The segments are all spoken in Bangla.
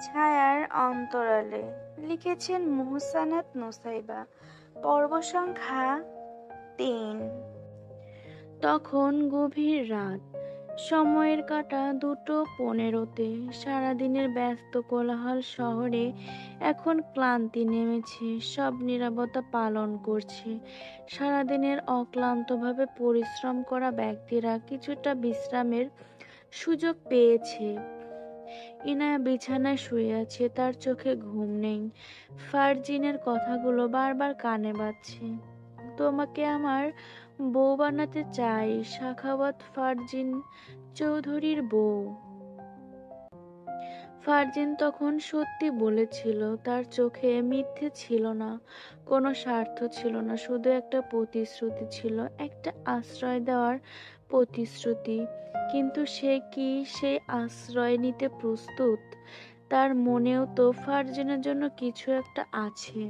ছায়ার অন্তরালে। লিখেছেন মুহসানাত নুসাইবা। পর্ব সংখ্যা ৩। তখন গভীর রাত। সময়ের কাঁটা 2:15। সারাদিনের ব্যস্ত কোলাহল শহরে এখন ক্লান্তি নেমেছে, সব নীরবতা পালন করছে। সারাদিনের অক্লান্তভাবে পরিশ্রম করা ব্যক্তিরা কিছুটা বিশ্রামের সুযোগ পেয়েছে। ইনায়া বিছানায় শুয়ে আছে, তার চোখে ঘুম নেই। ফারজিনের কথাগুলো বারবার কানে বাজছে। তোমাকে আমার বউ বানাতে চাই, সাখাওয়াত ফারজিন চৌধুরীর বউ। ফারজিন তখন সত্যি বলেছিল, তার চোখে মিথ্যে ছিল না, কোনো স্বার্থ ছিল না, শুধু একটা প্রতিশ্রুতি ছিল, একটা আশ্রয় দেওয়ার প্রতিশ্রুতি। কিন্তু সে কি সেই আশ্রয় নিতে প্রস্তুত? তার মনেও তো ফারজিনের জন্য কিছু একটা আছে।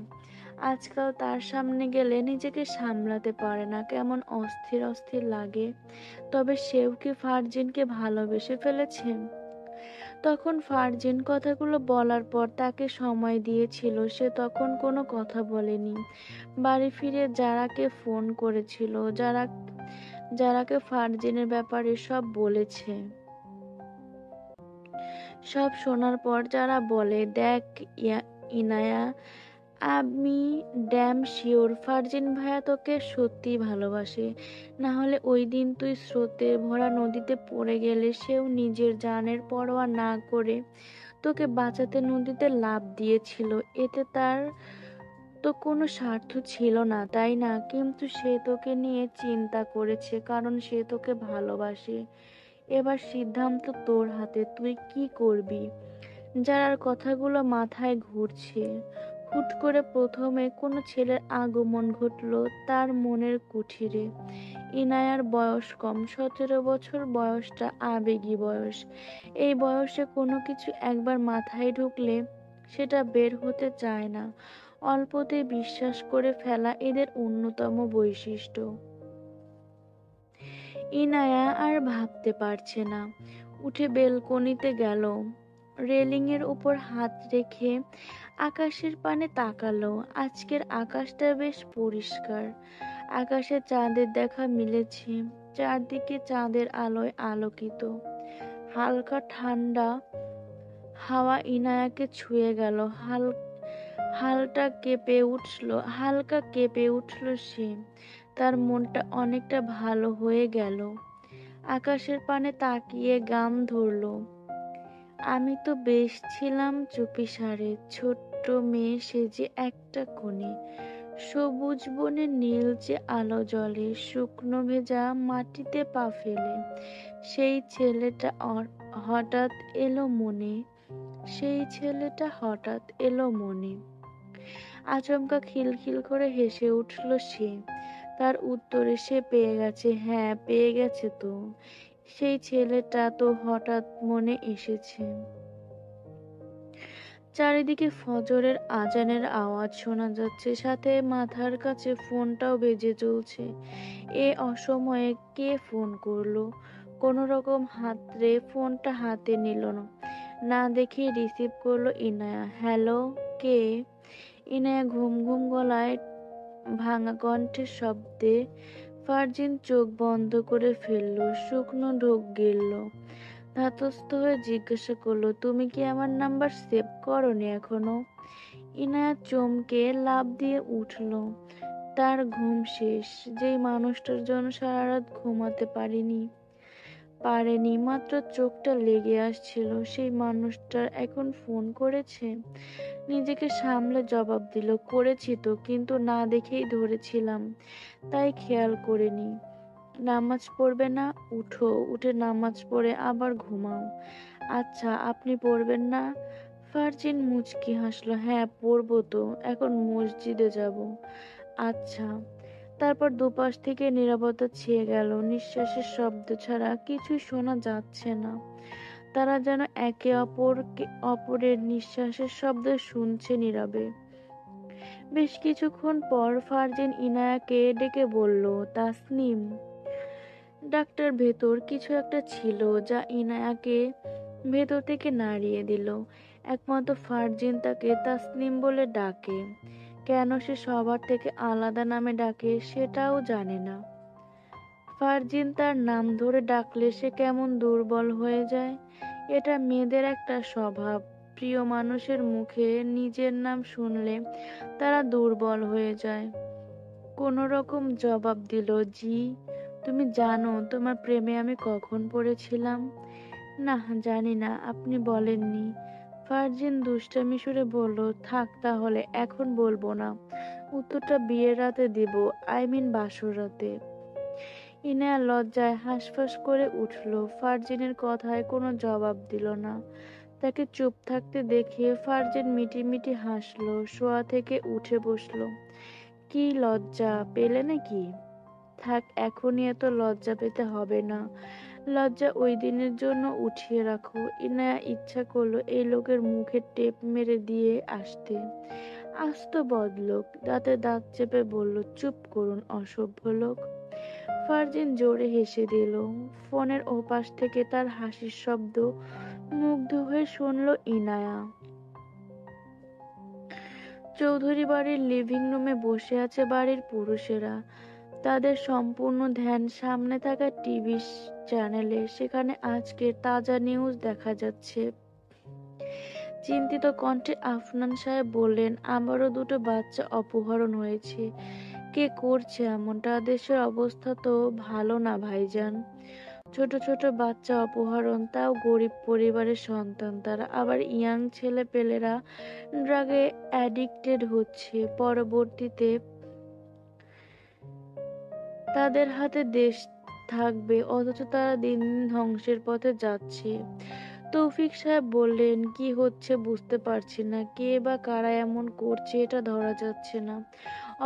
আজকাল তার সামনে গেলে নিজেকে সামলাতে পারে না, কেমন অস্থির অস্থির লাগে। তবে সেও কি ফারজিনকে ভালোবেসে ফেলেছে? তখন ফারজিন কথাগুলো বলার পর তাকে সময় দিয়েছিল, সে তখন কোনো কথা বলেনি। বাড়ি ফিরে যারাকে ফোন করেছিল, যারাকে ফারজিনের ব্যাপারে সব বলেছে। সব শোনার পর যারা বলে, দেখ ইনায়া, আমি ড্যাম শিওর ফারজিন ভাইয়া তোকে সত্যি ভালোবাসে। না হলে ওই দিন তুই স্রোতে ভরা নদীতে পড়ে গেলে সেও নিজের জানের পরোয়া না করে তোকে বাঁচাতে নদীতে লাফ দিয়েছিল। এতে তার তো কোনো স্বার্থ ছিল না, তাই না? কিন্তু সে তোকে নিয়ে চিন্তা করেছে, কারণ সে তোকে ভালোবাসে। এবার সিদ্ধান্ত তোর হাতে, তুই কি করবি? যারার কথাগুলো মাথায় ঘুরছে। হুট করে প্রথমে কোনো ছেলের আগমন ঘটলো তার মনের কুঠিরে। ইনায়ার বয়স কম, 17 বছর। বয়সটা আবেগী বয়স। এই বয়সে কোনো কিছু একবার মাথায় ঢুকলে সেটা বের হতে চায় না। অল্পতেই বিশ্বাস করে ফেলা এদের অন্যতম বৈশিষ্ট্য। ইনায়া আর ভাবতে পারছে না। উঠে বেলকনিতে গেল, রেলিং এর উপর হাত রেখে আকাশের পানে তাকালো। আজকের আকাশটা বেশ পরিষ্কার। আকাশে চাঁদের দেখা মিলেছে, চারদিকে চাঁদের আলোয় আলোকিত। হালকা ঠান্ডা হাওয়া ইনায়াকে ছুঁয়ে গেল। হালকা কেঁপে উঠল সে। তার মনটা অনেকটা ভালো হয়ে গেল। আকাশের পানে তাকিয়ে গাম ধরল। আমি তো বেশ ছিলাম চুপিসারে, ছোট্ট মেয়ে সেজে একটা কোণে। সবুজ বনে নীলচে আলো জ্বলে, শুকনো ভেজা মাটিতে পা ফেলে। সেই ছেলেটা হঠাৎ এলো মনে। সেই ছেলেটা হঠাৎ এলো মনে। আচমকা খিলখিল করে হেসে উঠল সে। তার উত্তরে সে পেয়ে গেছে। হ্যাঁ, পেয়ে গেছে তো। সেই ছেলেটা তো হঠাৎ মনে এসেছে। চারিদিকে ফজরের আজানের আওয়াজ শোনা যাচ্ছে, সাথে মাথার কাছে ফোনটাও বেজে চলছে। এ অসময়ে কে ফোন করলো? কোনো রকম হাতড়ে ফোনটা হাতে নিল না দেখে রিসিভ করলো ইনায়া। হ্যালো, কে? ইনায়া ঘুম ঘুম গলায় ভাঙা কণ্ঠের শব্দে ফারজিন চোখ বন্ধ করে ফেলল, শুকনো ঢোক গিলল। ধাতস্থ হয়ে জিজ্ঞাসা করলো, তুমি কি আমার নাম্বার সেভ করনি এখনো? ইনায়া চমকে লাফ দিয়ে উঠল। তার ঘুম শেষ। যেই মানুষটার জন্য সারা রাত ঘুমাতে পারেনি, মাত্র চোখটা লেগে আসছিল, সেই মানুষটার এখন ফোন করেছে। নিজেকে সামলে জবাব দিল, করেছি তো, কিন্তু না দেখেই ধরেছিলাম, তাই খেয়াল করিনি। নামাজ পড়বে না? উঠে নামাজ পড়ে আবার ঘুমাও। আচ্ছা, আপনি পড়বেন না? ফারজিন মুচকি হাসলো। হ্যাঁ, পড়বো তো, এখন মসজিদে যাব। আচ্ছা। তারপর দুপাশ থেকে নীরবতা ছেয়ে গেল। নিঃশ্বাসের শব্দ ছাড়া কিছুই শোনা যাচ্ছে না। তারা যেন একে অপরের নিঃশ্বাসের শব্দ শুনছে নীরবে। বেশ কিছুক্ষণ পর ফারজিন ইনায়াকে ডেকে বলল, তাসনিম। ডাক্তার ভেতর কিছু একটা ছিল যা ইনায়াকে ভেতর থেকে নাড়িয়ে দিল। একমাত্র ফারজিন তাকে তাসনিম বলে ডাকে। কেন সে সবার থেকে আলাদা নামে ডাকে সেটাও জানে না। ফারজিন তার নাম ধরে ডাকলে সে কেমন দুর্বল হয়ে যায়। এটা মেয়েদের একটা স্বভাব। প্রিয় মানুষের মুখে নিজের নাম শুনলে তারা দুর্বল হয়ে যায়। কোনো রকম জবাব দিল, জি। তুমি জানো তোমার প্রেমে আমি কখন পড়েছিলাম? না, জানি না, আপনি বলেননি। ফারজিন দুষ্টামি সুরে বলল, থাক তাহলে, এখন বলবো না। উত্তরটা বিয়ের রাতে দিব, বাসর রাতে। ইনায়া লজ্জায় হাঁসফাঁস করে উঠল। ফারজিনের কথায় কোনো জবাব দিল না। তাকে চুপ থাকতে দেখে ফারজিন মিটিমিটি হাসলো, শোয়া থেকে উঠে বসলো। কি লজ্জা পেলে নাকি? থাক, এখনই এত লজ্জা পেতে হবে না। লজ্জা ওই দিনের জন্য উঠিয়ে রাখো। ইনায়া ইচ্ছা করলো এই লোকের মুখে টেপ মেরে দিয়ে আসতে। আস্ত বদলোক। দাঁতে দাঁত চেপে বলল, চুপ করুন অসভ্য লোক। ফারজিন জোরে হেসে দিল। ফোনের ওপাশ থেকে তার হাসির শব্দ মুগ্ধ হয়ে শুনল ইনায়া। চৌধুরী বাড়ির লিভিং রুমে বসে আছে বাড়ির পুরুষেরা। তাদের সম্পূর্ণ ধ্যান সামনে থাকা টিভি চ্যানেলে। সেখানে আজকের তাজা নিউজ দেখা যাচ্ছে। চিন্তিত কণ্ঠে আফনান সাহেব বললেন, আবারও দুটো বাচ্চা অপহরণ হয়েছে। কে করছে এমনটা? দেশের অবস্থা তো ভালো না ভাইজান। ছোট ছোট বাচ্চা অপহরণ, তাও গরিব পরিবারের সন্তান তারা। আবার ইয়াং ছেলে পেলেরা ড্রাগে অ্যাডিক্টেড হচ্ছে। পরবর্তীতে তাদের হাতে দেশ থাকবে, অথচ তারা দিন দিন ধ্বংসের পথে যাচ্ছে। তৌফিক সাহেব বললেন, কি হচ্ছে বুঝতে পারছি না। কে বা কারা এমন করছে এটা ধরা যাচ্ছে না।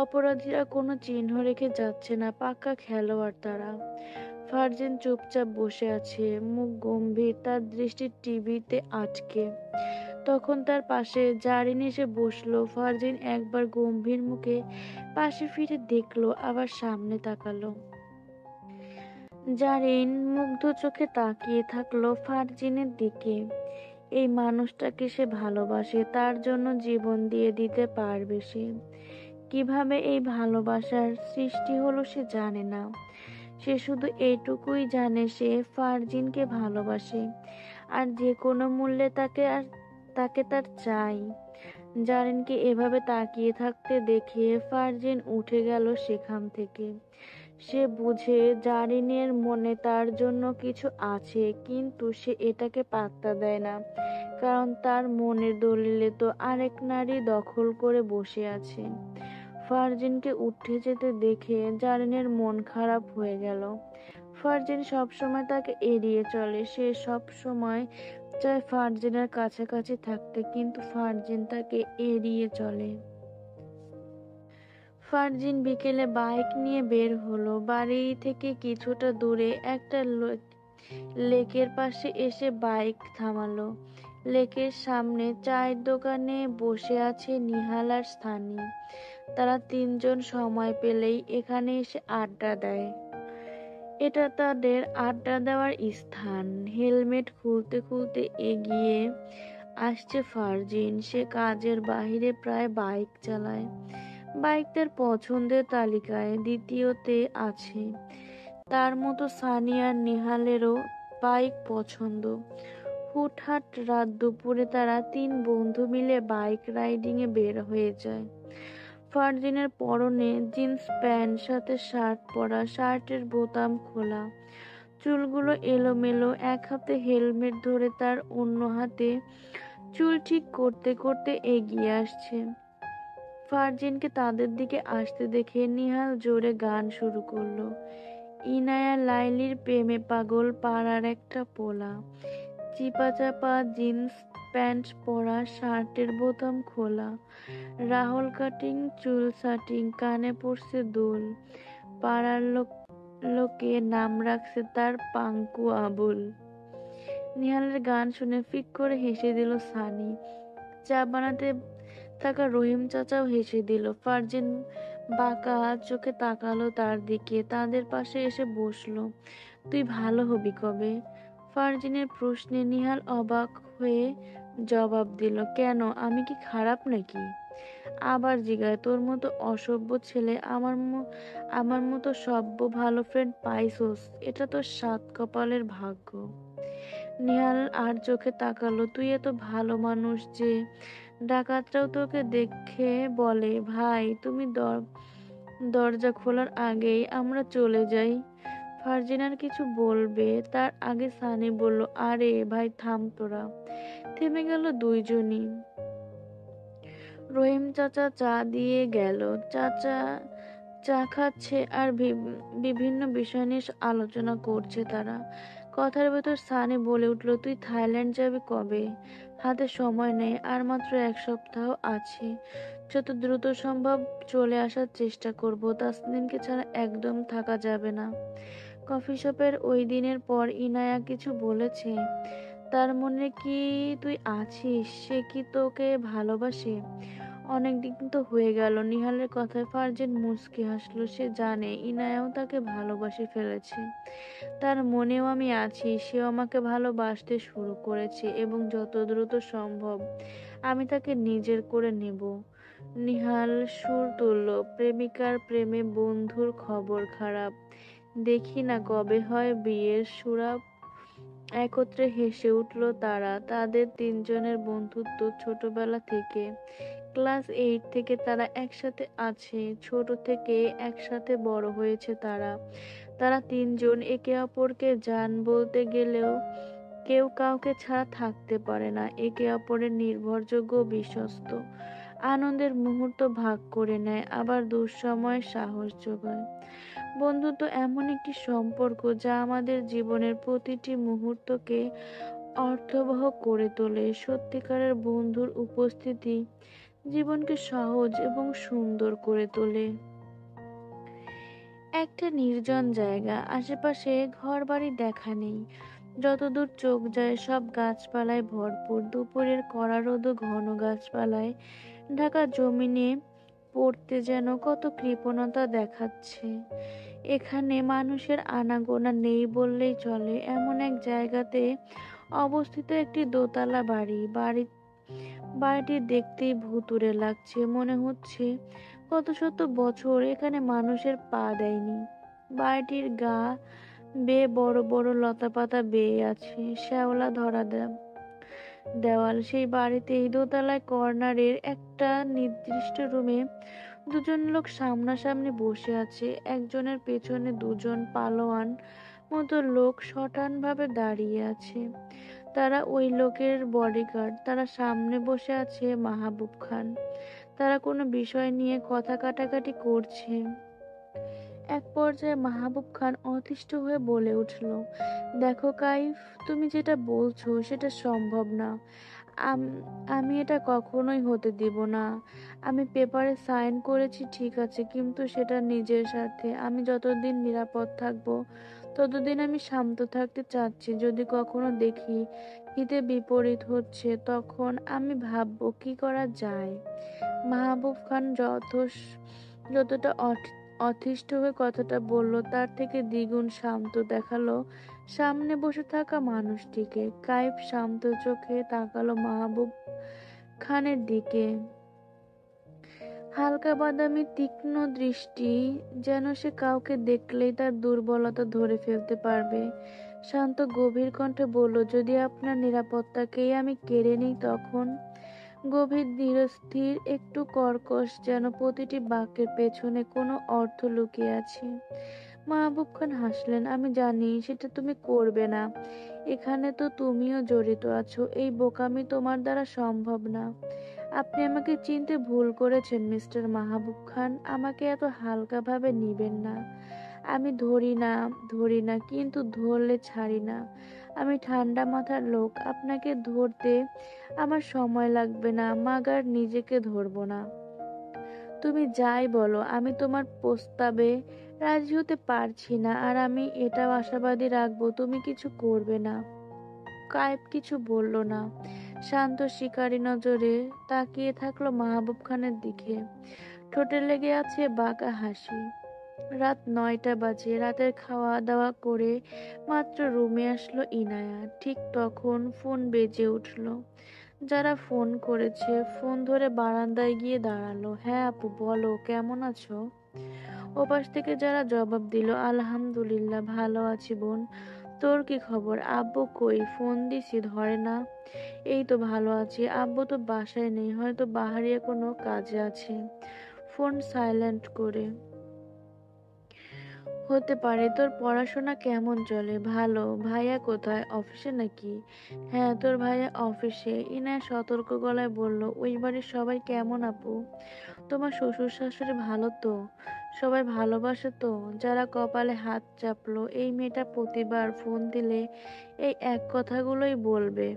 অপরাধীরা কোনো চিহ্ন রেখে যাচ্ছে না, পাক্কা খেলোয়াড় তারা। ফারজিন চুপচাপ বসে আছে, মুখ গম্ভীর, তার দৃষ্টি টিভিতে আটকে। তখন তার পাশে জারিন এসে বসলো। ফারজিন একবার গম্ভীর মুখে পাশে ফিরে দেখলো, আবার সামনে তাকালো। জারিন মুগ্ধ চোখে তাকিয়ে থাকলো ফারজিনের দিকে। এই মানুষটাকে সে ভালোবাসে, তার জন্য জীবন দিয়ে দিতে পারবে সে। কিভাবে এই ভালোবাসার সৃষ্টি হলো সে জানে না। সে শুধু এইটুকুই জানে, সে ফারজিনকে ভালোবাসে, আর যে কোনো মূল্যে তাকে তার চাই। জারিনকে এভাবে তাকিয়ে থাকতে দেখে ফারজিন উঠে গেল সেখান থেকে। সে বুঝে জারিনের মনে তার জন্য কিছু আছে, কিন্তু সে এটাকে পাত্তা দেয় না, কারণ তার মনের দলিলে তো আরেক নারী দখল করে বসে আছে। ফারজিনকে উঠে যেতে দেখে জারিনের মন খারাপ হয়ে গেল। ফারজিন সবসময় তাকে এড়িয়ে চলে। সে সবসময় চায় ফারজিনের কাছাকাছি থাকতে, কিন্তু ফারজিন তাকে এড়িয়ে চলে। ফারজিন বিকেলে বাইক নিয়ে বের হলো। বাড়ি থেকে কিছুটা দূরে একটা লেকের পাশে এসে বাইক থামালো। লেকের সামনে চায়ের দোকানে বসে আছে নিহাল আর স্থানী। তারা তিনজন সময় পেলেই এখানে এসে আড্ডা দেয়। এটা তাদের আড্ডা দেওয়ার স্থান। হেলমেট খুলতে খুলতে এগিয়ে আসছে ফারজিন। সে কাজের বাহিরে প্রায় বাইক চালায়। বাইক তার পছন্দের তালিকায় দ্বিতীয়তে আছে। তার মতো সানি আর নেহালেরও বাইক পছন্দ। হুটহাট রাত দুপুরে তারা তিন বন্ধু মিলে বাইক রাইডিং এ বের হয়ে যায়। ফারজিনের পরনে জিন্স প্যান্ট, সাথে শার্ট পরা, শার্টের বোতাম খোলা, চুলগুলো এলোমেলো। এক হাতে হেলমেট ধরে তার অন্য হাতে চুল ঠিক করতে করতে এগিয়ে আসছে। ফারজিনকে তাদের দিকে আসতে দেখে নিহাল জোরে গান শুরু করলো। ইনায়া লাইলির প্রেমে পাগল পাড়ার একটা পোলা, চিপা চাপা জিন্স প্যান্ট পরা, শার্টের বোতাম খোলা, রাহুল কাটিং চুল সাটিং, কানে পড়ছে দুল। পাড়ার লোকে নাম রাখছে তার পাঙ্কু আবুল। নিহালের গান শুনে ফিক করে হেসে দিল সানি। চা বানাতে থাকা রহিম চাচাও হেসে দিল। ফারজিন বাঁকা চোখে তাকালো তার দিকে, তাদের পাশে এসে বসলো। তুই ভালো হবি কবে? ফারজিনের প্রশ্নে নিহাল অবাক হয়ে জবাব দিল, কেন, আমি কি খারাপ নাকি? আবার জিগায়, তোর মতো অসভ্য ছেলে আমার মতো সভ্য ভালো ফ্রেন্ড পাইছোস, এটা তো সাত কপালের ভাগ্য। নিহাল আর চোখে তাকালো, তুই এত ভালো মানুষ যে ডাকাতরাও তোকে দেখে বলে, ভাই তুমি দরজা খোলার আগেই আমরা চলে যাই। ফারজিনার কিছু বলবে তার আগে সানি বলল, আরে ভাই থাম তোরা। থেমে গেল দুইজনই। রহিম চাচা চা দিয়ে গেল। চাচা চা খাচ্ছে আর বিভিন্ন বিষয় নিয়ে আলোচনা করছে তারা। কথার ভেতর সানি বলে উঠল, তুই থাইল্যান্ড যাবি কবে? হাতে সময় নেই, আর মাত্র 1 সপ্তাহ আছে। যত দ্রুত সম্ভব চলে আসার চেষ্টা করব, তাসনিমকে ছাড়া একদম থাকা যাবে না। কফি শপের ওই দিনের পর ইনায়া কিছু বলেছে? তার মনে কি তুই আছিস? সে কি তোকে ভালোবাসে? অনেকদিন তো হয়ে গেল। নিহালের কথায় ফারজান মুচকি হাসলো। সে জানে ইনায়াও তাকে ভালোবাসে ফেলেছে। তার মনেও আমি আছি, সেও আমাকে ভালোবাসতে শুরু করেছে এবং যত দ্রুত সম্ভব আমি তাকে নিজের করে নেব। নিহাল সুর তুলল, প্রেমিকার প্রেমে বন্ধুর খবর খারাপ। দেখি না কবে হয় বিয়ের সুরাব। একত্রে হেসে উঠল তারা। তাদের তিনজনের বন্ধুত্ব ছোটবেলা থেকে। ক্লাস 8 থেকে তারা একসাথে আছে। ছোট থেকে একসাথে বড় হয়েছে তারা। তারা তিনজন একে অপরকে জান বলতে গেলেও কেউ কাউকে ছাড়া থাকতে পারে না। একে অপরের নির্ভরযোগ্য, বিশ্বস্ত। আনন্দের মুহূর্ত ভাগ করে নেয়, আবার দুঃসময়ে সাহস যোগায়। বন্ধুত্ব এমন একটি সম্পর্ক যা আমাদের জীবনের প্রতিটি মুহূর্তকে অর্থবহ করে তোলে। সত্যিকারের বন্ধুর উপস্থিতি জীবনকে সহজ এবং সুন্দর করে তোলে। একটা নির্জন জায়গা, আশেপাশে ঘরবাড়ি দেখা নেই। যতদূর চোখ যায় সব গাছপালায় ভরপুর। দুপুরের কড়া রোদ ও ঘন গাছপালায় ঢাকা জমিনে পড়তে যেন কত কৃপণতা দেখাচ্ছে। এখানে মানুষের আনাগোনা নেই বললেই চলে। এমন এক জায়গাতে অবস্থিত একটি দোতলা বাড়িটি দেখতেই ভুতুড়ে লাগছে। মনে হচ্ছে কত শত বছর এখানে মানুষের পা দেয়নি। বাড়িটির গা বেয়ে বড় বড় লতাপাতা বেয়ে আছে, শ্যাওলা ধরা দেওয়াল। সেই বাড়িতেই দোতলায় কর্নারের একটা নির্দিষ্ট রুমে দুজন লোক সামনাসামনি বসে আছে। একজনের পেছনে দুজন পালোয়ান মতো লোক শটান ভাবে দাঁড়িয়ে আছে। তারা ওই লোকের বডিগার্ড। তারা সামনে বসে আছে মাহবুব খান। তারা কোনো বিষয় নিয়ে কথা কাটাকাটি করছে। এক পর্যায়ে মাহবুব খান অতিষ্ঠ হয়ে বলে উঠল, দেখো কাইফ, তুমি যেটা বলছো সেটা সম্ভব না। আমি এটা কখনোই হতে দিব না। আমি পেপারে সাইন করেছি ঠিক আছে, কিন্তু সেটা নিজের সাথে। আমি যতদিন নিরাপদ থাকবো ততদিন আমি শান্ত থাকতে চাচ্ছি। যদি কখনো দেখি হিতে বিপরীত হচ্ছে, তখন আমি ভাববো কি করা যায়। মাহবুব খান যতটা অতিষ্ঠ হয়ে কথাটা বলল তার থেকে দ্বিগুণ শান্ত দেখালো সামনে বসে থাকা মানুষটিকে। কাইফ শান্ত চোখে তাকালো মাহবুব খানের দিকে। হালকা বাদামি তীক্ষ্ণ দৃষ্টি, যেন সে কাউকে দেখলেই তার দুর্বলতা ধরে ফেলতে পারবে। শান্ত গভীর কণ্ঠে বলল, যদি আপনার নিরাপত্তাকেই আমি কেড়ে নিই তখন? গভীর ধীরস্থির, একটু কর্কশ, যেন প্রতিটি বাক্যের পেছনে কোনো অর্থ লুকিয়ে আছে। মাহবুব খান হাসলেন, আমি জানি সেটা তুমি করবে না। এখানে তো তুমিও জড়িত আছো। এই বোকামি তোমার দ্বারা সম্ভব না। আপনি আমাকে চিনতে ভুল করেছেন মিস্টার মাহবুব খান। আমাকে এত হালকাভাবে নিবেন না। আমি ধরি না, কিন্তু ধরলে ছাড়ি না। আমি ঠান্ডা মাথার লোক। আপনাকে ধরতে আমার সময় লাগবে না, মাগার নিজেকে ধরবো না। তুমি যাই বলো, আমি তোমার প্রস্তাবে রাজি হতে পারছি না। আর আমি এটাও আশাবাদী রাখবো তুমি কিছু করবে না। কায়েব কিছু বলল না। শান্ত শিকারী নজরে তাকিয়ে থাকলো মাহবুব খানের দিকে। ঠোঁটে লেগে আছে বাঁকা হাসি। রাত ৯টা বাজে। রাতের খাওয়া দাওয়া করে মাত্র রুমে আসলো ইনায়া। ঠিক তখন ফোন বেজে উঠল। যারা ফোন করেছে ফোন ধরে বারান্দায় গিয়ে দাঁড়ালো। হ্যাঁ আপু, বলো কেমন আছো? ওপাশ থেকে যারা জবাব দিল, আলহামদুলিল্লাহ ভালো আছি বোন, তোর কি খবর? আব্বু কই? ফোন দিছি ধরে না। এই তো ভালো আছি, আব্বু তো বাসায় নেই, হয়তো বাহারিয়া কোনো কাজে আছে। ফোন সাইলেন্ট করে। হতে পারে। তোর পড়াশোনা কেমন চলে? ভালো। ভাইয়া কোথায়? অফিসে নাকি? হ্যাঁ, তোর ভাইয়া অফিসে। ইনায়া সতর্ক গলায় বলল, ওই বাড়ির সবাই কেমন আপু? তোমার শ্বশুর শাশুড়ি ভালো তো? সবাই ভালোবাসে তো? যারা কপালে হাত চাপলো, এই মেয়েটা প্রতিবার ফোন দিলে এই এক কথাগুলোই বলবে।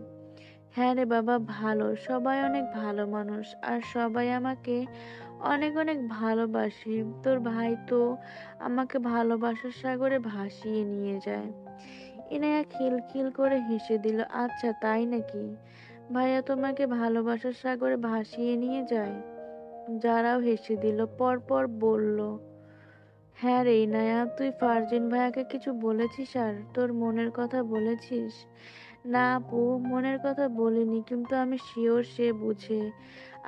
হ্যাঁ রে বাবা, ভালো, সবাই অনেক ভালো মানুষ, আর সবাই আমাকে অনেক অনেক ভালোবাসে। তোর ভাই তো আমাকে ভালোবাসার সাগরে ভাসিয়ে নিয়ে যায়। ইনায়া খিলখিল করে হেসে দিল। আচ্ছা তাই নাকি? ভাইয়া তোমাকে ভালোবাসার সাগরে ভাসিয়ে নিয়ে যায়? যারাও হেসে দিল। পরপর বলল, হ্যাঁ রে ইনায়া, তুই ফারজিন ভাইয়াকে কিছু বলেছিস? আর তোর মনের কথা বলেছিস? না আপু, মনের কথা বলিনি, কিন্তু আমি শিওর সে বুঝে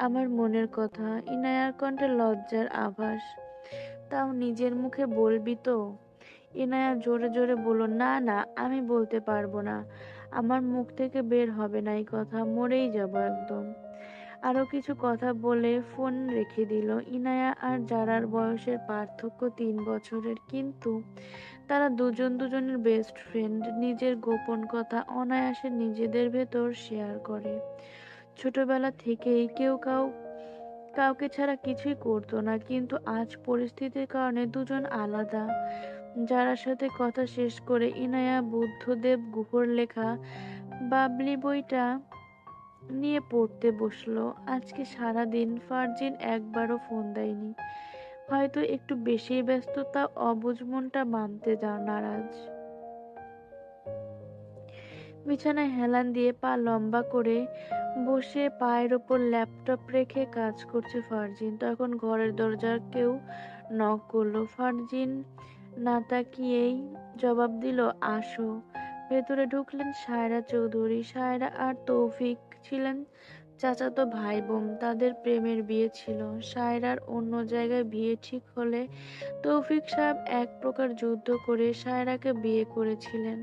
আমার মনের কথা। ইনায়ার কণ্ঠে লজ্জার আভাস। তাও নিজের মুখে বলবি তো? ইনায়া জোরে জোরে বলল, না না, আমি বলতে পারবো না, আমার মুখ থেকে বের হবে না এই কথা, মরেই যাব একদম। আরো কিছু কথা বলে ফোন রেখে দিল। ইনায়া আর জারার বয়সের পার্থক্য 3 বছরের, কিন্তু তারা দুজন দুজনের বেস্ট ফ্রেন্ড। নিজের গোপন কথা অনায়াসে নিজেদের ভেতর শেয়ার করে। ছোটবেলা থেকেই কেউ কাউকে ছাড়া কিছুই করতো না, কিন্তু আজ পরিস্থিতির কারণে দুজন আলাদা। যারার সাথে কথা শেষ করে ইনায়া বুদ্ধদেব গুহর লেখা বাবলি বইটা নিয়ে পড়তে বসলো। আজকে সারাদিন ফারজিন একবারও ফোন দেয়নি, হয়তো একটু বেশি ব্যস্ত, তা অবুঝ মনটা মানতে নারাজ। বিছানায় হেলান দিয়ে পা লম্বা করে বসে পায়ের ওপর ল্যাপটপ রেখে কাজ করছে ফারজিন। তখন ঘরের দরজার কেউ নক করলো। ফারজিন না তাকিয়েই জবাব দিল, আসো। ভেতরে ঢুকলেন সায়রা চৌধুরী। সায়রা আর তৌফিক ছিলেন চাচাতো ভাই বোন। তাদের প্রেমের বিয়ে ছিল। সায়রার অন্য জায়গায় বিয়ে ঠিক হলে তৌফিক সাহেব এক প্রকার যুদ্ধ করে সায়রাকে বিয়ে করেছিলেন।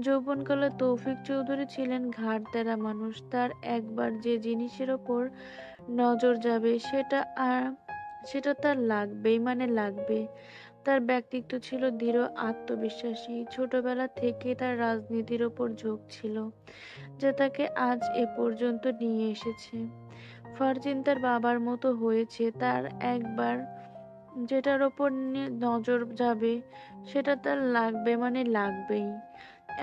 যৌবনকালে তৌফিক চৌধুরী ছিলেন ঘাড় ত্যাড়া মানুষ। তার একবার যে জিনিসের ওপর নজর যাবে সেটা তার লাগবেই, মানে লাগবে। তার ব্যক্তিত্ব ছিল দৃঢ়, আত্মবিশ্বাসী। ছোটবেলা থেকে তার রাজনীতির ওপর ঝোঁক ছিল, যা তাকে আজ এ পর্যন্ত নিয়ে এসেছে। ফারজিন তার বাবার মতো হয়েছে। তার একবার যেটার ওপর নজর যাবে সেটা তার লাগবে, মানে লাগবেই।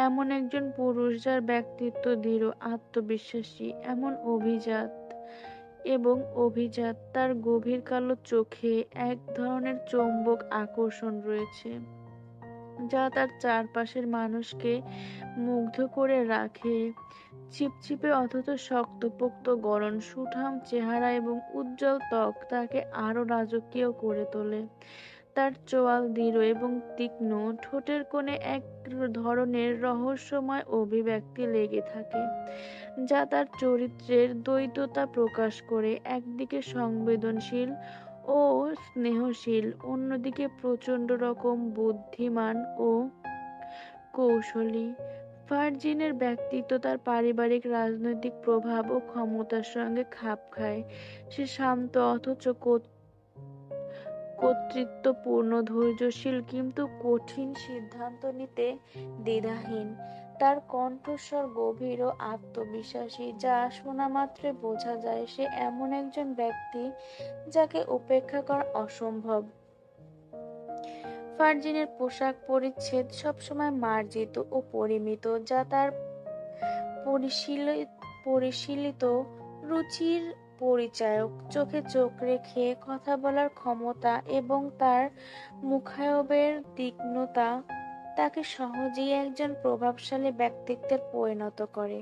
এমন একজন পুরুষ যার ব্যক্তিত্ব দৃঢ়, আত্মবিশ্বাসী, এমন অভিজাত, তার গভীর কালো চোখে এক ধরনের চৌম্বক আকর্ষণ রয়েছে, যা তার চারপাশের মানুষকে মুগ্ধ করে রাখে। চিপচিপে অথচ শক্তপোক্ত গড়ন, সুঠাম চেহারা এবং উজ্জ্বল ত্বক তাকে আরো রাজকীয় করে তোলে। তার চোয়াল দৃঢ় এবং তীক্ষ্ণ, ঠোঁটের কোণে এক ধরনের রহস্যময় অভিব্যক্তি লেগে থাকে, যা তার চরিত্রের দ্বৈততা প্রকাশ করে। একদিকে সংবেদনশীল ও স্নেহশীল, অন্যদিকে প্রচণ্ড রকম বুদ্ধিমান ও কৌশলী। ফারজিনের ব্যক্তিত্ব তার পারিবারিক রাজনৈতিক প্রভাব ও ক্ষমতার সঙ্গে খাপ খায়। সে শান্ত অথচ কর্তৃত্বপূর্ণ, ধৈর্যশীল কিন্তু কঠিন সিদ্ধান্ত নিতে দ্বিধাহীন। তার কণ্ঠস্বর গভীর ও আত্মবিশ্বাসী, যা শোনা মাত্রে বোঝা যায় সে এমন একজন ব্যক্তি যাকে উপেক্ষা করা অসম্ভব। ফারজিনের পোশাক পরিচ্ছদ সবসময় মার্জিত ও পরিমিত, যা তার পরিশীলিত রুচির পরিচায়ক। চোখে চোখ রেখে কথা বলার ক্ষমতা এবং তার মুখায়বের তীক্ষ্ণতা তাকে সহজেই একজন প্রভাবশালী ব্যক্তিত্বে পরিণত করে।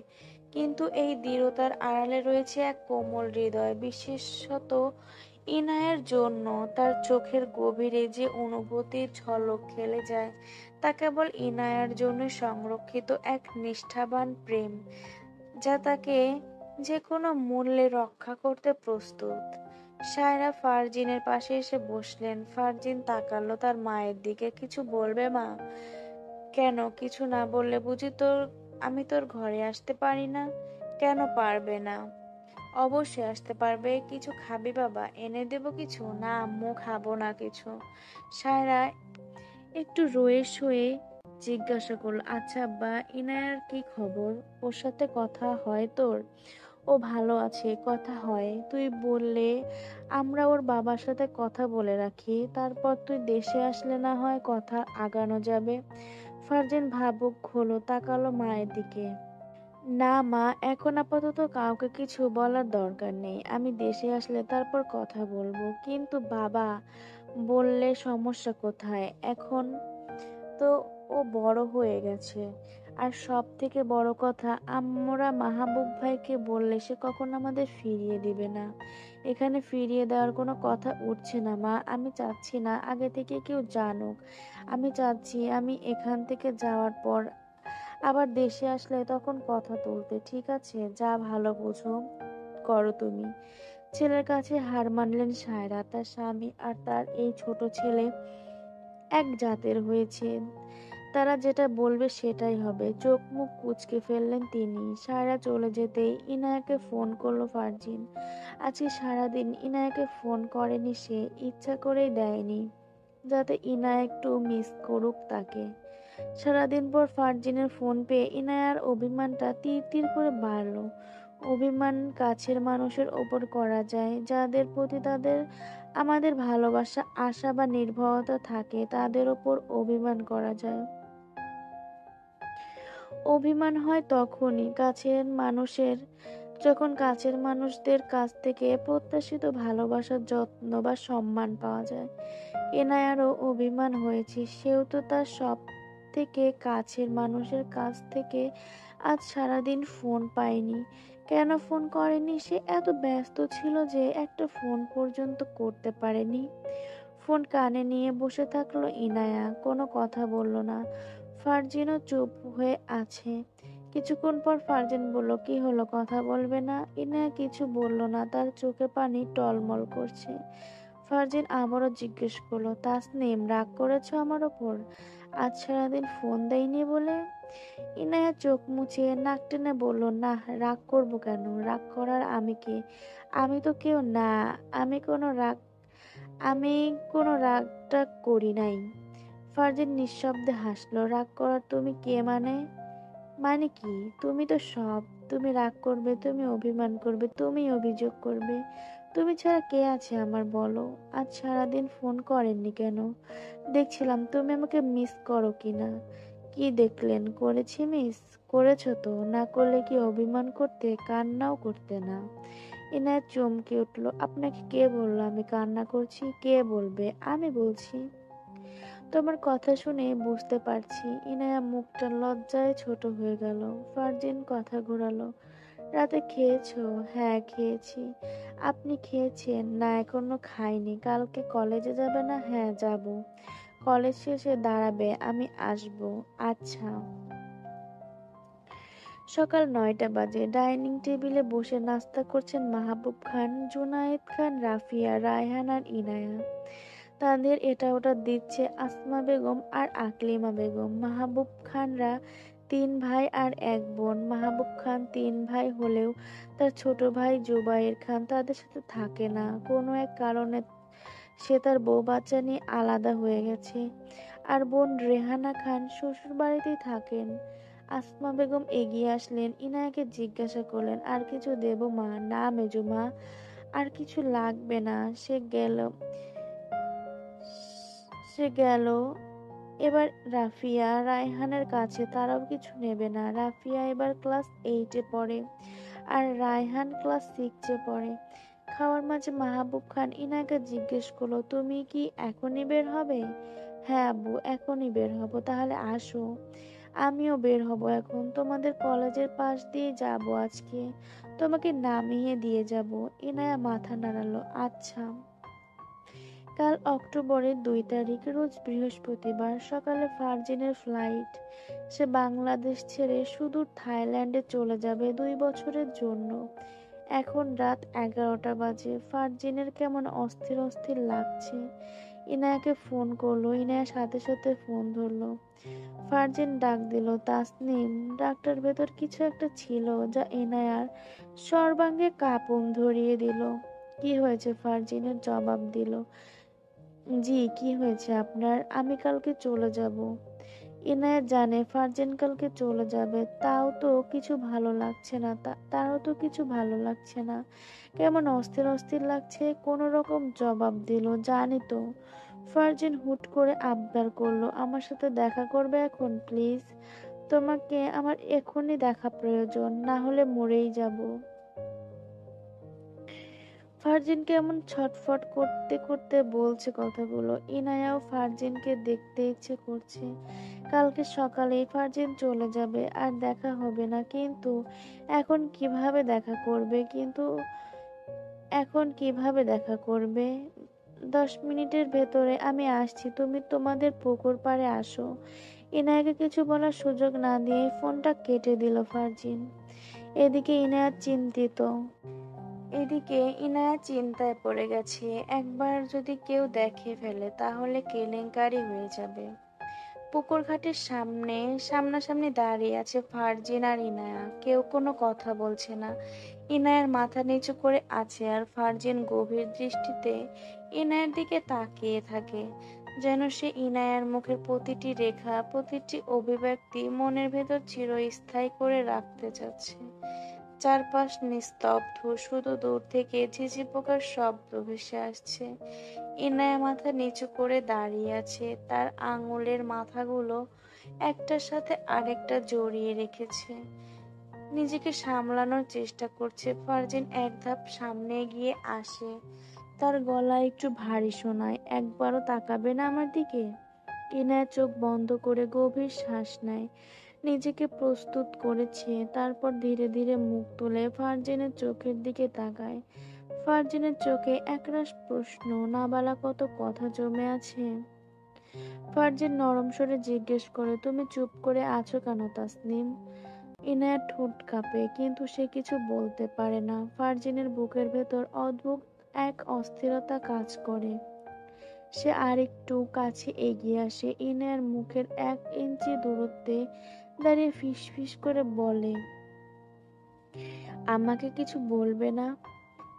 কিন্তু এই দৃঢ়তার আড়ালে রয়েছে এক কোমল হৃদয়, বিশেষত ইনায়ের জন্য তার চোখের গভীরে যে অনুভূতির ঝলক খেলে যায় তা কেবল ইনায়ার জন্য সংরক্ষিত এক নিষ্ঠাবান প্রেম, যা তাকে যে কোনো মূল্যে রক্ষা করতে প্রস্তুত। সায়রা ফারজিনের পাশে এসে বসলেন। ফারজিন তাকালো তার মায়ের দিকে। কিছু বলবে মা? কেন, কিছু না বললে বুঝি আমি তোর ঘরে আসতে পারি না? কেন পারবে না? অবশ্যই আসতে পারবে। কিছু খাবি বাবা? এনে দেব কিছু? না আম্মু, খাবো না কিছু। সায়রা একটু রয়ে সয়ে জিজ্ঞাসা করলো, আচ্ছা আব্বা, ইনায়ার কি খবর? ওর সাথে কথা হয় তোর? ও ভালো আছে, কথা হয়। তুই বললে আমরা ওর বাবার সাথে কথা বলে রাখি, তারপর তুই দেশে আসলে না হয় কথা আগানো যাবে। ফারজান ভাবুক হলো, তাকালো মায়ের দিকে। না মা, এখন আপাতত কাউকে কিছু বলার দরকার নেই। আমি দেশে আসলে তারপর কথা বলবো। কিন্তু বাবা বললে সমস্যা কোথায়? এখন তো ও বড় হয়ে গেছে। আর সব থেকে বড় কথা, আমরা মাহবুব ভাইকে বললে সে কখনো আমাদের ফিরিয়ে দিবে না। এখানে ফিরিয়ে দেওয়ার কোনো কথা উঠছে না মা। আমি চাচ্ছি না আগে থেকে কেউ জানুক। আমি চাচ্ছি আমি এখান থেকে যাওয়ার পর আবার দেশে আসলে তখন কথা তুলতে। ঠিক আছে, যা ভালো বুঝো করো তুমি। ছেলের কাছে হার মানলেন সায়রা। তার স্বামী আর তার এই ছোট ছেলে এক জাতের হয়েছে। তারা যেটা বলবে সেটাই হবে। চোখ মুখ কুঁচকে ফেললেন তিনি। সায়রা চলে যেতেই ইনায়াকে ফোন করলো ফারজিন। আজকে সারাদিন ইনায়াকে ফোন করেনি সে, ইচ্ছা করেই দেয়নি, যাতে ইনায়া একটু মিস করুক তাকে। সারাদিন পর ফারজিনের ফোন পেয়ে ইনায়ার অভিমানটা তীর তীর করে বাড়লো। অভিমান কাছের মানুষের ওপর করা যায়, যাদের প্রতি আমাদের ভালোবাসা, আশা বা নির্ভরতা থাকে, তাদের ওপর অভিমান করা যায়। অভিমান হয় তখনই যখন কাছের মানুষদের কাছ থেকে প্রত্যাশিত ভালোবাসার যত্ন বা সম্মান পাওয়া যায়। এনায়ারও অভিমান হয়েছে। সেও তো তার সব থেকে কাছের মানুষের কাছ থেকে আজ সারাদিন ফোন পায়নি। কেন ফোন করেনি সে? এত ব্যস্ত ছিল যে একটা ফোন পর্যন্ত করতে পারেনি। ফোন কানে নিয়ে বসে থাকলো ইনায়া, কোনো কথা বলল না। ফারজিনও চুপ হয়ে আছে। কিছুক্ষণ পর ফারজান বলল, কি হলো, কথা বলবে না? ইনায়া কিছু বলল না, তার চোখে পানি টলমল করছে। ফারজান আবারও জিজ্ঞেস করলো, তাসনিম, রাগ করেছো আমার ওপর আজ সারাদিন ফোন দেয়নি বলে? ইনায়া চোখ মুছে নাক টেনে বলল, না, রাগ করব কেন? রাগ করার আমি কে? আমি তো কেউ না। আমি কোনো রাগ আমি কোনো রাগটা করি নাই। ফারজান নিঃশব্দে হাসলো। রাগ করার তুমি কে মানে? মানে কি? তুমি তো সব। তুমি রাগ করবে, তুমি অভিমান করবে, তুমি অভিযোগ করবে। তুমি ছাড়া কে আছে আমার, বলো? আজ সারাদিন ফোন করেননি কেন? দেখছিলাম তুমি আমাকে মিস করো কিনা। কি দেখলেন? করেছি মিস? করেছো তো। না করলে কি অভিমান করতে, কান্নাও করতে না? এনায়েত চমকে উঠল। আপনাকে কে বললো আমি কান্না করছি? কে বলবে? আমি বলছি। তোমার কথা শুনে বুঝতে পারছি। ইনায়া মুখটা লজ্জায় ছোট হয়ে গেল। ফারজিন কথা ঘোরালো, রাতে খেয়েছো? হ্যাঁ খেয়েছি। আপনি খেয়েছেন? না এখনো খাইনি। কালকে কলেজে যাবে না? হ্যাঁ যাব। কলেজ শেষে দাঁড়াবে, আমি আসবো। আচ্ছা। সকাল 9টা বাজে। ডাইনিং টেবিলে বসে নাস্তা করছেন মাহবুব খান, জুনায়েদ খান, রাফিয়া, রায়হান আর ইনায়া। তাদের এটা ওটা দিচ্ছে আসমা বেগম আর আকলিমা বেগম। মাহবুব খানরা 3 ভাই আর 1 বোন। মাহবুব খান 3 ভাই হলেও তার ছোট ভাই জুবায়ের খান তাদের সাথে থাকে না। কোনো এক কারণে সে তার বউ বাচ্চা নিয়ে আলাদা হয়ে গেছে। আর বোন রেহানা খান শ্বশুর বাড়িতেই থাকেন। আসমা বেগম এগিয়ে আসলেন, ইনায়াকে জিজ্ঞাসা করলেন, আর কিছু দেবো মা? না মেজুমা, আর কিছু লাগবে না। সে গেল এবার রাফিয়া রায়হানের কাছে। তারাও কিছু নেবে না। রাফিয়া এবার ক্লাস 8-এ পড়ে আর রায়হান ক্লাস 6-এ পড়ে। খাওয়ার মাঝে মাহবুব খান ইনাকে জিজ্ঞেস করলো, তুমি কি এখনই বের হবে? হ্যাঁ আব্বু, এখনই বের হব। তাহলে আসো। আমিও বের হব এখন। তোমাদের কলেজের পাশ দিয়ে যাব আজকে। তোমাকে নামিয়ে দিয়ে যাব। ইনায়া মাথা নাড়ালো। আচ্ছা। কাল অক্টোবরের 2 তারিখ, রোজ বৃহস্পতিবার সকালে ফারজিনের ফ্লাইট। সে বাংলাদেশ ছেড়ে সুদূর থাইল্যান্ডে চলে যাবে 2 বছরের জন্য। এখন রাত 11টা বাজে। ফারজিনের কেমন অস্থির অস্থির লাগছে। ইনায়াকে ফোন করলো। ইনায়া সাথে সাথে ফোন ধরলো। ফারজিন ডাক দিল, তাসনিম। ডাকটার ভেতর কিছু একটা ছিল যা ইনায়ার সর্বাঙ্গে কাঁপন ধরিয়ে দিল। কি হয়েছে? ফারজিনের জবাব দিল, জি কি হয়েছে আপনার? আমি কালকে চলে যাব। ইনায়া জানে ফারজান কালকে চলে যাবে, তারও তো কিছু ভালো লাগছে না। কেমন অস্থির অস্থির লাগছে। কোনো রকম জবাব দিল, জানি তো। ফারজান হুট করে আবদার করলো, আমার সাথে দেখা করবে এখন প্লিজ? তোমাকে আমার এখনই দেখা প্রয়োজন, না হলে মরেই যাব। ফারজিন কেমন ছটফট করতে করতে বলছে কথাগুলো। ইনায়াও ফারজিনকে দেখতে ইচ্ছে করছে। কালকে সকালেই ফারজিন চলে যাবে, আর দেখা হবে না। কিন্তু এখন কিভাবে দেখা করবে? এখন কিভাবে দেখা করবে? 10 মিনিটের ভেতরে আমি আসছি, তুমি তোমাদের পুকুর পাড়ে আসো। ইনায়াকে কিছু বলার সুযোগ না দিয়ে ফোনটা কেটে দিল ফারজিন। এদিকে ইনায়া চিন্তায় পড়ে গেছে। একবার যদি কেউ দেখে ফেলে তাহলে কেলেঙ্কারি হয়ে যাবে। পুকুর ঘাটের সামনাসামনি দাঁড়িয়ে আছে ফারজিন আর ইনায়া। কেউ কোনো কথা বলছে না। ইনায়ার মাথা নিচু করে আছে, আর ফারজিন গভীর দৃষ্টিতে ইনায়ার দিকে তাকিয়ে থাকে, যেন সে ইনায়ার মুখের প্রতিটি রেখা, প্রতিটি অভিব্যক্তি মনের ভেতর চিরস্থায়ী করে রাখতে চাচ্ছে। চারপাশ নিস্তব্ধ, শুধু দূর থেকে ঝিঝি পোকার শব্দ ভেসে আসছে। ইনায়া মাথা নিচু করে দাঁড়িয়ে আছে, তার আঙুলের মাথাগুলো একটার সাথে আরেকটা জড়িয়ে রেখেছে। নিজেকে সামলানোর চেষ্টা করছে। ফারজিন এক ধাপ সামনে এগিয়ে আসে। তার গলা একটু ভারী শোনায়, একবারও তাকাবে না আমার দিকে? ইনায়া চোখ বন্ধ করে গভীর শ্বাস নেয়। নিজেকে প্রস্তুত করেছে। তারপর ধীরে ধীরে মুখ তুলে ফারজিনের চোখের দিকে তাকায়। ফারজিনের চোখে একরাশ প্রশ্ন, না বলা কত কথা জমে আছে। ফারজিন নরম স্বরে জিজ্ঞেস করে, তুমি চুপ করে আছো কেন তাসনিম? ইনায়ার ঠোঁট কাঁপে, কিন্তু সে কিছু বলতে পারে না। ফারজিনের বুকের ভেতর অদ্ভুত এক অস্থিরতা কাজ করে। সে আরেকটু কাছে এগিয়ে আসে। ইনায়ার মুখের 1 ইঞ্চি দূরত্বে দাঁড়িয়ে ফিসফিস করে বলে, আমাকে কিছু বলবে না?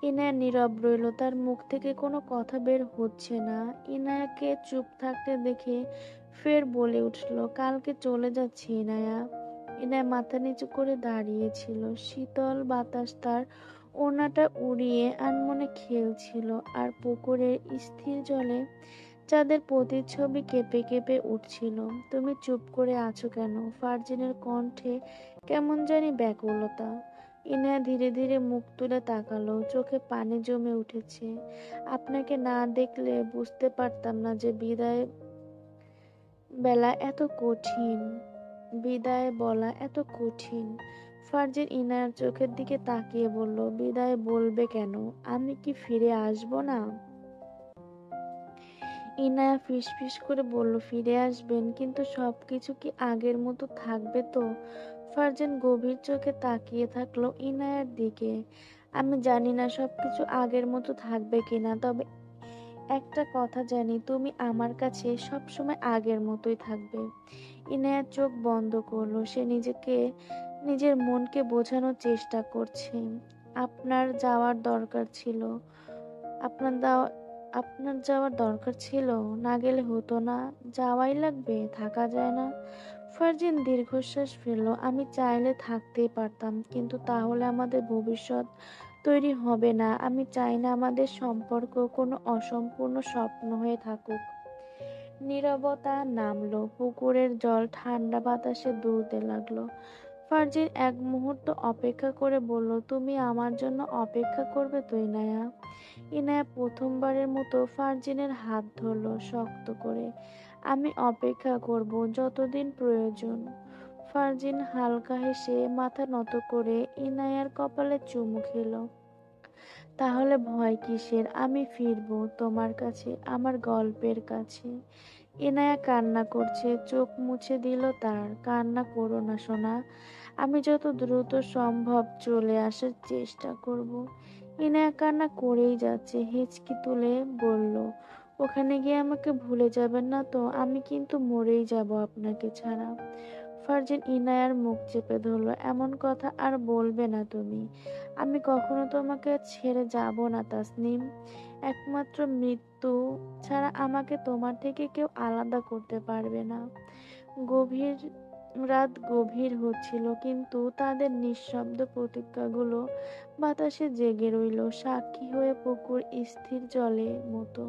ইনায়া নীরব রইল। তার মুখ থেকে কোনো কথা বের হচ্ছে না। ইনায়াকে চুপ থাকতে দেখে ফের বলে উঠল, কালকে চলে যাচ্ছি ইনায়া। ইনায়া মাথা নিচু করে দাঁড়িয়েছিল। শীতল বাতাস তার ওড়নাটা উড়িয়ে আনমনে খেলছিল, আর পুকুরের স্থির জলে চাঁদের প্রতিচ্ছবি কেঁপে কেঁপে উঠছিল। তুমি চুপ করে আছো কেন? ফারজিনের কণ্ঠে কেমন জানি ব্যাকুলতা। ইনায়া ধীরে ধীরে মুখ তুলে তাকালো, চোখে পানি জমে উঠেছে। আপনাকে না দেখলে বুঝতে পারতাম না যে বিদায় বলা এত কঠিন। ফারজিন ইনায়ার চোখের দিকে তাকিয়ে বলল, বিদায় বলবে কেন? আমি কি ফিরে আসবো না? ইনায়া ফিসফিস করে বলল, ফিরে আসবেন, কিন্তু সবকিছু কি আগের মতো থাকবে তো? ফারজান গভীর চোখে তাকিয়ে থাকলো ইনায়ার দিকে। আমি জানি না সবকিছু আগের মতো থাকবে কিনা, তবে একটা কথা জানি, তুমি আমার কাছে সবসময় আগের মতোই থাকবে। ইনায়া চোখ বন্ধ করলো। সে নিজের মনকে বোঝানোর চেষ্টা করছে। আপনার যাওয়ার দরকার ছিল। আপনার দাওয়া- আপনার যাওয়ার দরকার ছিল, না গেলে হতো না। যাওয়াই লাগবে, থাকা যায় না। ফারজিন দীর্ঘশ্বাস ফেলল। আমি চাইলে থাকতেই পারতাম, কিন্তু তাহলে আমাদের ভবিষ্যৎ তৈরি হবে না। আমি চাই না আমাদের সম্পর্ক কোনো অসম্পূর্ণ স্বপ্ন হয়ে থাকুক। নীরবতা নামলো। পুকুরের জল ঠান্ডা বাতাসে দুলতে লাগলো। ফারজিন এক মুহূর্ত অপেক্ষা করে বলল, তুমি আমার জন্য অপেক্ষা করবে তো ইনায়া? ইনায়া প্রথমবারের মতো ফারজিনের হাত ধরল শক্ত করে। আমি অপেক্ষা করব যতদিন প্রয়োজন। ফারজিন হালকা হেসে মাথা নত করে ইনায়ার কপালে চুমু খেল। তাহলে ভয় কিসের? আমি ফিরবো তোমার কাছে, আমার গল্পের কাছে। ইনায়া কান্না করছে, চোখ মুছে দিল তার। কান্না করো না সোনা, আমি যত দ্রুত সম্ভব চলে আসার চেষ্টা করব। ইনায়া কান্না করেই যাচ্ছে, হিচকি তুলে বলল, ওখানে গিয়ে আমাকে ভুলে যাবেন না তো? আমি কিন্তু মরেই যাব আপনাকে ছাড়া। ফারজান ইনায়ার মুখ চেপে ধরল, এমন কথা আর বলবে না তুমি। আমি কখনো তোমাকে ছেড়ে যাব না তাসনিম। একমাত্র মৃত্যু ছাড়া আমাকে তোমার থেকে কেউ আলাদা করতে পারবে না। গভীর রাত গভীর হচ্ছিল, কিন্তু তাদের নিঃশব্দ প্রতিজ্ঞাগুলো বাতাসে জেগে রইল, সাক্ষী হয়ে পুকুর স্থির জলের মতো।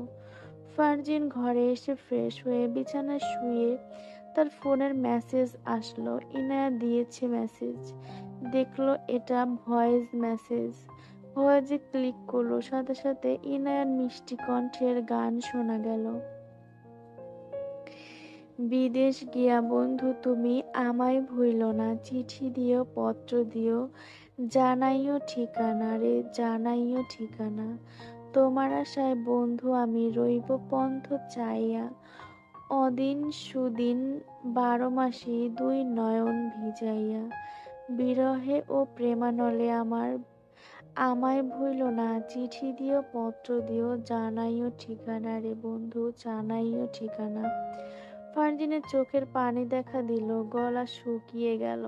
ফারজিন ঘরে এসে ফ্রেশ হয়ে বিছানায় শুয়ে তার ফোনের মেসেজ আসলো। ইনায়া দিয়েছে মেসেজ, দেখলো এটা ভয়েস মেসেজ। ভয়েসে ক্লিক করলো, সাথে সাথে ইনায়ার মিষ্টি কণ্ঠের গান শোনা গেল। বিদেশ গিয়া বন্ধু তুমি আমায় ভুইল না, চিঠি দিও পত্র দিও, জানাইও ঠিকানা রে জানাইও ঠিকানা। তোমার আশায় বন্ধু আমি রইব পন্থ চাইয়া, অদিন সুদিন 12 মাসে দুই নয়ন ভিজাইয়া। বিরহে ও প্রেমানলে আমায় ভুইল না, চিঠি দিও পত্র দিও, জানাইও ঠিকানা রে বন্ধু জানাইও ঠিকানা। ফারজিনের চোখের পানি দেখা দিল, গলা শুকিয়ে গেল।